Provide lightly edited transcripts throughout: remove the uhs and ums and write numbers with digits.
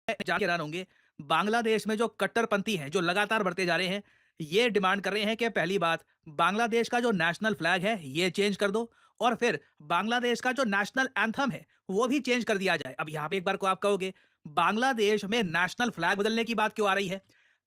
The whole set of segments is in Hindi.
जान के हैरान होंगे, बांग्लादेश में जो कट्टरपंथी हैं, जो लगातार बढ़ते जा रहे हैं, ये डिमांड कर रहे हैं कि पहली बात, बांग्लादेश का जो नेशनल फ्लैग है, ये चेंज कर दो और फिर बांग्लादेश का जो नेशनल एंथम है, वो भी चेंज कर दिया जाए। अब यहाँ पे एक बार को आप कहोगे, बांग्लादेश में नेशनल फ्लैग बदलने की बात क्यों आ रही है?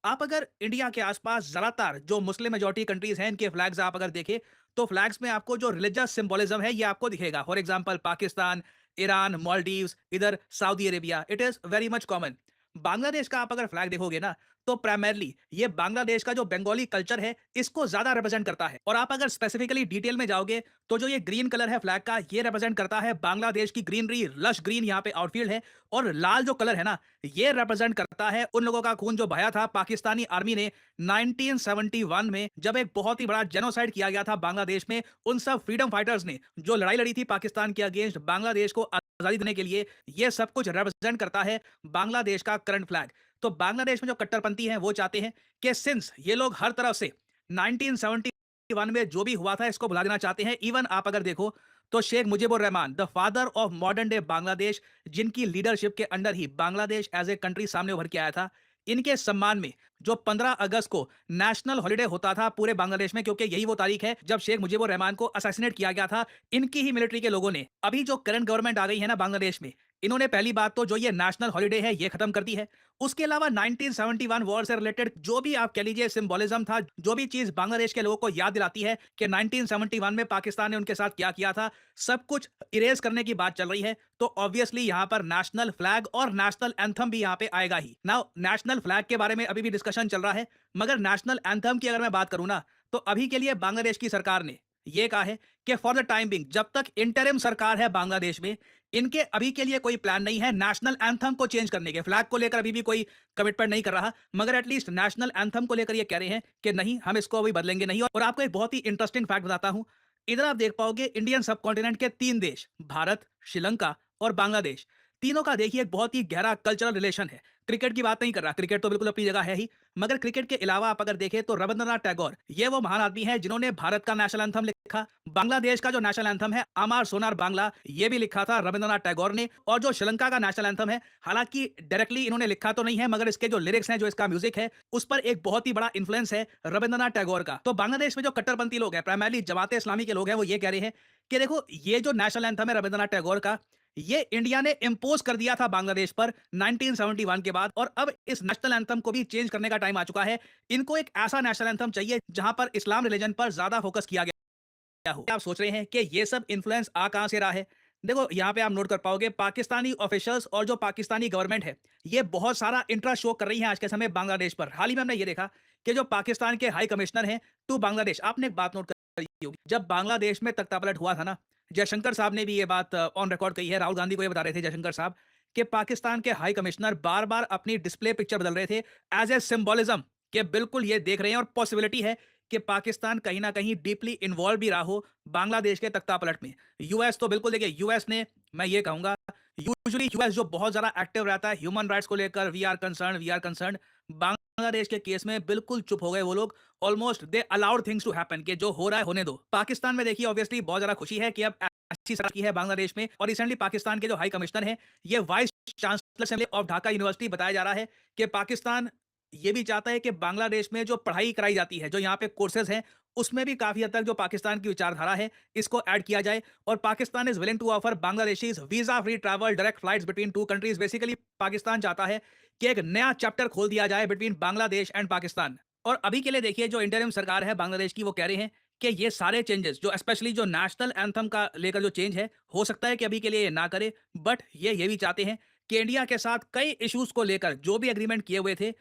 आप अगर इंडिया के आसपास ज़्यादातर जो मुस्लिम मेजॉरिटी कंट्रीज़ हैं, इनके फ्लैग्स आप अगर देखें, तो फ्लैग्स में आपको जो रिलिजियस सिंबोलिज्म है, ये आपको दिखेगा। For example Pakistan, Iran, Maldives, इधर Saudi Arabia, it is very much common. Bangladesh का आप अगर फ्लैग देखोगे ना, तो प्राइमरली ये बांग्लादेश का जो बंगाली कल्चर है, इसको ज़्यादा रिप्रेजेंट करता है। और आप अगर स्पेसिफिकली डिटेल में जाओगे, तो जो ये ग्रीन कलर है फ्लैग का, ये रिप्रेजेंट करता है बांग्लादेश की ग्रीनरी, लश ग्रीन यहाँ पे आउटफील्ड है। और लाल जो कलर है ना, ये रिप्रेजेंट करता है उन लोगों का खून जो बहाया था पाकिस्तानी आर्मी ने 1971 में, जब एक बहुत ही बड़ा जेनोसाइड किया गया था बांग्लादेश में। उन सब फ्रीडम फाइटर्स ने जो लड़ाई लड़ी थी पाकिस्तान के अगेंस्ट, बांग्लादेश को आज़ादी देने के लिए, ये सब कुछ रिप्रेजेंट करता है बांग्लादेश का करंट फ्लैग। तो बांग्लादेश में जो कट्टरपंथी हैं, वो चाहते हैं कि सिंस ये लोग हर तरफ से 1971 में जो भी हुआ था, इसको भुला देना चाहते हैं। इवन आप अगर देखो, तो Sheikh Mujibur Rahman, the father of modern day Bangladesh, जिनकी लीडरशिप के अंडर ही बांग्लादेश एज ए कंट्री सामने उभर के आया था, इनके सम्मान में जो 15 अगस्त को नेशनल हॉलिडे होता था पूरे बांग्लादेश में, क्योंकि यही वो तारीख है जब शेख मुजीबुर रहमान को असैसिनेट किया गया था, इनकी ही मिलिट्री के लोगों ने। अभी जो करंट गवर्नमेंट आ गई है ना बांग्लादेश में, इन्होंने पहली बात तो जो ये नेशनल हॉलिडे है, ये खत्म कर दी है। उसके अलावा 1971 वॉर से रिलेटेड जो भी आप कह लीजिए सिंबोलिज्म था, जो भी चीज बांग्लादेश के लोगों को याद दिलाती है कि 1971 में पाकिस्तान ने उनके साथ क्या किया था, सब कुछ इरेज करने की बात चल रही है। तो ऑब्वियसली यहाँ पर नेशनल फ्लैग और नेशनल एंथम भी यहाँ पे आएगा ही। नाउ नेशनल फ्लैग के बारे में अभी भी डिस्कशन चल रहा है, मगर नेशनल एंथम की अगर मैं बात करूं ना, तो अभी के लिए बांग्लादेश की सरकार ने ये कहा है कि फॉर द टाइम बिंग, जब तक इंटरिम सरकार है बांग्लादेश में, इनके अभी के लिए कोई प्लान नहीं है नेशनल एंथम को चेंज करने के। फ्लैग को लेकर अभी भी कोई कमिटमेंट नहीं कर रहा, मगर एटलीस्ट नेशनल एंथम को लेकर ये कह रहे हैं कि नहीं, हम इसको अभी बदलेंगे नहीं। और आपको एक बहुत ही इंटरेस्टिंग फैक्ट बताता हूं, इधर आप देख पाओगे इंडियन सब कॉन्टिनेंट के 3 देश, भारत, श्रीलंका और बांग्लादेश, तीनों का देखिए एक बहुत ही गहरा कल्चरल रिलेशन है। क्रिकेट की बात नहीं कर रहा, क्रिकेट तो बिल्कुल अपनी जगह है ही, मगर क्रिकेट के अलावा आप अगर देखें तो रविंद्रनाथ टैगोर, ये वो महान आदमी है जिन्होंने भारत का नेशनल एंथम लिखा। बांग्लादेश का जो नेशनल एंथम है, अमर सोनार बांग्ला, ये भी लिखा था रविंद्रनाथ टैगोर ने। और जो श्रीलंका का नेशनल एंथम है, हालांकि डायरेक्टली इन्होंने लिखा तो नहीं है, मगर इसके जो लिरिक्स हैं, जो इसका म्यूजिक है, उस पर एक बहुत ही बड़ा इन्फ्लुएंस है रविंद्रनाथ टैगोर का। तो बांग्लादेश में जो कट्टरपंथी लोग हैं, प्राइमरली जमाते इस्लामी के लोग हैं, वो ये कह रहे हैं कि देखो, ये जो नेशनल एंथम है रविंद्रनाथ टैगोर का, ये इंडिया ने इंपोज कर दिया था बांग्लादेश पर 1971 के बाद, और अब इस नेशनल एंथम को भी चेंज करने का टाइम आ चुका है। इनको एक ऐसा नेशनल एंथम चाहिए जहां पर इस्लाम रिलीजन पर ज्यादा फोकस किया गया हो। आप सोच रहे हैं कि ये सब इन्फ्लुएंस आ कहां से रहा है? देखो, यहां पे आप नोट कर पाओगे, पाकिस्तानी ऑफिशियल्स और जो पाकिस्तानी गवर्नमेंट है, ये बहुत सारा इंटरेस्ट शो कर रही है आज के समय बांग्लादेश पर। हाल ही में हमने ये देखा कि जो पाकिस्तान के हाई कमिश्नर हैं टू बांग्लादेश, आपने एक बात नोट करी होगी, जब बांग्लादेश में तख्तापलट हुआ था ना, जयशंकर साहब ने भी ये बात ऑन रिकॉर्ड कही है, राहुल गांधी को ये बता रहे थे जयशंकर साहब, कि पाकिस्तान के हाई कमिश्नर बार बार अपनी डिस्प्ले पिक्चर बदल रहे थे एज ए सिंबोलिज्म, कि बिल्कुल ये देख रहे हैं और पॉसिबिलिटी है कि पाकिस्तान कहीं ना कहीं डीपली इन्वॉल्व भी रहा हो बांग्लादेश के तख्तापलट में। यूएस तो बिल्कुल, देखिए यूएस ने, मैं ये कहूंगा, यूजुअली यूएस जो बहुत ज्यादा एक्टिव रहता है ह्यूमन राइट्स को लेकर, वी आर कंसर्न, बांग्लादेश के केस में बिल्कुल चुप हो गए वो लोग। Almost they allowed things to happen, कि जो हो रहा है होने दो। पाकिस्तान में देखिए ऑब्वियसली बहुत ज्यादा खुशी है कि अब अच्छी सरकार की है बांग्लादेश में। और रिसेंटली पाकिस्तान के जो हाई कमिश्नर हैं, ये vice chancellor of Dhaka university, बताया जा रहा है कि पाकिस्तान ये भी चाहता है कि बांग्लादेश में जो पढ़ाई कराई जाती है, जो यहाँ पे कोर्सेज हैं, उसमें भी काफी हद तक जो पाकिस्तान की विचारधारा है, इसको ऐड किया जाए। और Pakistan is willing to offer Bangladeshis visa free travel, direct flights between two countries. Basically Pakistan चाहता है कि एक नया चैप्टर खोल दिया जाए बिटवीन बांग्लादेश एंड पाकिस्तान। और अभी के लिए देखिए, जो इंटरिम सरकार है बांग्लादेश की, वो कह रहे हैं कि ये सारे चेंजेस, जो स्पेशली जो नेशनल एंथम का लेकर जो चेंज है, हो सकता है कि अभी के लिए ये ना करे, बट ये भी चाहते हैं कि इंडिया के साथ कई इश्यूज को लेकर जो भी एग्रीमेंट किए हुए थे,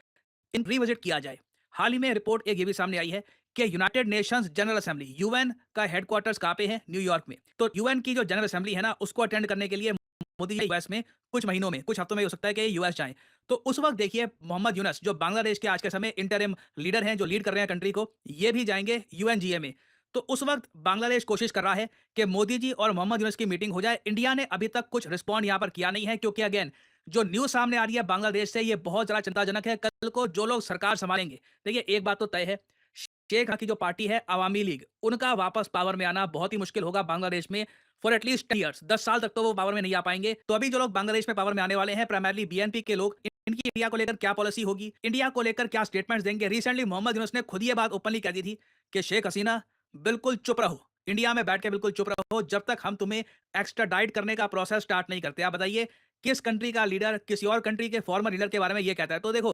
इन रिविजिट किया जाए। हाल ही में रिपोर्ट एक ये भी सामने आई है कि United Nations general assembly, UN का हेडक्वार्टर्स कहाँ पे है? न्यूयॉर्क में। तो यूएन की जो जनरल असेंबली है ना, उसको अटेंड करने के लिए मोदी जी यूएस में कुछ महीनों में, कुछ हफ्तों में हो सकता है कि यूएस जाएं। तो उस वक्त देखिए मोहम्मद यूनस, जो बांग्लादेश के आज के समय इंटरिम लीडर हैं, जो लीड कर रहे हैं कंट्री को, ये भी जाएंगे यूएनजीए में। तो उस वक्त बांग्लादेश कोशिश कर रहा है कि मोदी जी और मोहम्मद यूनस की मीटिंग हो जाए। इंडिया ने अभी तक कुछ रिस्पॉन्ड यहाँ पर किया नहीं है, क्योंकि अगेन जो न्यूज सामने आ रही है बांग्लादेश से, ये बहुत ज्यादा चिंताजनक है। कल को जो लोग सरकार संभालेंगे, देखिए एक बात तो तय है, शेख की जो पार्टी है अवामी लीग, उनका वापस पावर में आना बहुत ही मुश्किल होगा बांग्लादेश में फॉर एटलीस्ट 10 ईयर्स, 10 साल तक तो वो पावर में नहीं आ पाएंगे। तो अभी जो लोग बांग्लादेश में पावर में आने वाले हैं, प्राइमरली बीएनपी के लोग, इनकी इनकी इंडिया को लेकर क्या पॉलिसी होगी, इंडिया को लेकर क्या स्टेटमेंट्स देंगे। रिसेंटली मोहम्मद यूनुस ने खुद ये बात ओपनली कह दी थी कि शेख हसीना बिल्कुल चुप रहो, इंडिया में बैठ के बिल्कुल चुप रहो जब तक हम तुम्हें एक्स्ट्राडाइट करने का प्रोसेस स्टार्ट नहीं करते। आप बताइए किस कंट्री का लीडर किसी और कंट्री के फॉर्मर लीडर के बारे में ये कहता है। तो देखो,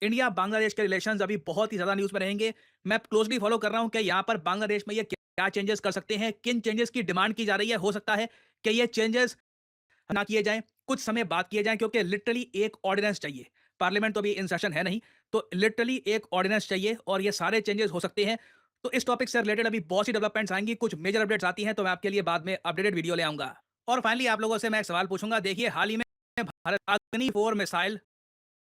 इंडिया बांग्लादेश के रिलेशंस अभी बहुत ही ज्यादा न्यूज में रहेंगे। मैं क्लोजली फॉलो कर रहा हूं कि यहाँ पर बांग्लादेश में ये क्या चेंजेस कर सकते हैं, किन चेंजेस की डिमांड की जा रही है। हो सकता है कि ये चेंजेस ना किए जाएं, कुछ समय बाद किए जाएं, क्योंकि लिटरली एक ऑर्डिनेंस चाहिए। पार्लियामेंट तो अभी इन सेशन है नहीं, तो लिटरली एक ऑर्डिनेंस चाहिए और ये सारे चेंजेस हो सकते हैं। तो इस टॉपिक से रिलेटेड अभी बहुत सी डेवलपमेंट्स आएंगी, कुछ मेजर अपडेट्स आती हैं तो मैं आपके लिए बाद में अपडेटेड वीडियो ले आऊंगा। और फाइनली आप लोगों से मैं एक सवाल पूछूंगा। देखिए, हाल ही में भारत अग्नि 4 मिसाइल